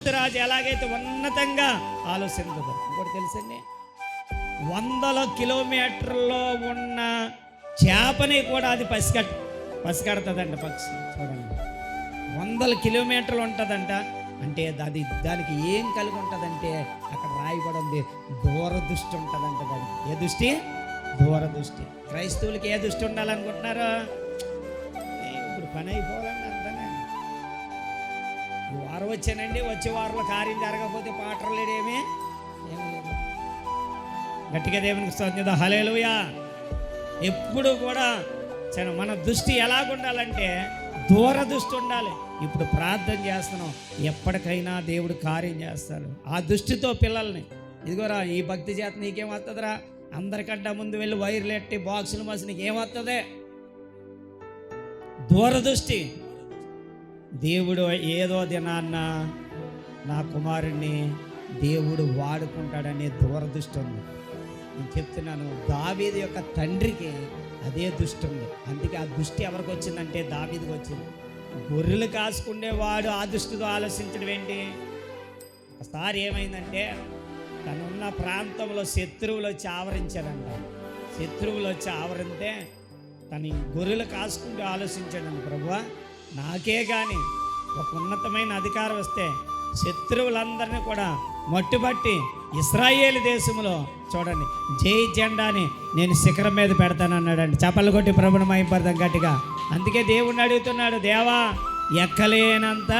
ఐగుప్తు రాజు ఎలాగైతే ఉన్నతంగా ఆలోచించదు, ఇంకోటి తెలుసండి, 100 కిలోమీటర్లో ఉన్న చేపని కూడా అది పసిగడుతుందంట పక్షి. చూడండి, 100 కిలోమీటర్లు ఉంటుందంట. అంటే దానికి ఏం కలిగి ఉంటుందంటే అక్కడ రాయబడి ఉంది, దూరదృష్టి ఉంటుందంట. దానికి ఏ దృష్టి? దూరదృష్టి. క్రైస్తవులకి ఏ దృష్టి ఉండాలనుకుంటున్నారు? ఇప్పుడు పని అయిపోవాలండి అంతనే. ఈ వారం వచ్చానండి, వచ్చే వారంలో కార్యం జరగకపోతే పాటలు లేడేమీ ఏమి లేదు. గట్టిగా దేవునికి స్తోత్రం, హల్లెలూయా. ఎప్పుడు కూడా మన దృష్టి ఎలాగుండాలంటే దూరదృష్టి ఉండాలి. ఇప్పుడు ప్రార్థన చేస్తున్నాం, ఎప్పటికైనా దేవుడు కార్యం చేస్తాడు. ఆ దృష్టితో పిల్లల్ని, ఇదిగోరా ఈ భక్తి చేత నీకేం వస్తుందిరా, అందరికంటే ముందు వెళ్ళి వైర్లు ఎట్టి బాక్సులు మసి నీకేమవుతుంది? దూరదృష్టి. దేవుడు ఏదో దినాన్న నా కుమారుణ్ణి దేవుడు వాడుకుంటాడనే దూరదృష్టి ఉంది. నేను చెప్తున్నాను, దావీదు యొక్క తండ్రికి అదే దృష్టి ఉంది. అందుకే ఆ దృష్టి ఎవరికి వచ్చిందంటే దావీదుకి వచ్చింది. గొర్రెలు కాసుకునేవాడు ఆ దృష్టితో ఆలోచించడం ఏంటి? ఒకసారి ఏమైందంటే తనున్న ప్రాంతంలో శత్రువులు వచ్చి ఆవరించాడంట. శత్రువులు వచ్చి ఆవరిస్తే తను గొర్రెలు కాసుకుంటూ ఆలోచించాడు, ప్రభువా నాకే కానీ ఒక ఉన్నతమైన అధికారం వస్తే శత్రువులందరినీ కూడా మట్టుబట్టి ఇశ్రాయేలు దేశంలో చూడండి జై జెండాని నేను శిఖరం మీద పెడతానన్నాడండి. చప్పలు కొట్టి ప్రభుని మహింపడతాం గట్టిగా. అందుకే దేవుణ్ణి అడుగుతున్నాడు, దేవా ఎక్కలేనంత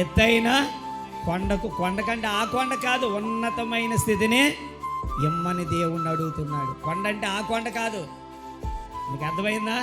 ఎత్తైన కొండ కంటే ఆ కొండ కాదు, ఉన్నతమైన స్థితిని ఇమ్మని దేవుణ్ణి అడుగుతున్నాడు. కొండ అంటే ఆ కొండ కాదు. మీకు అర్థమైందా?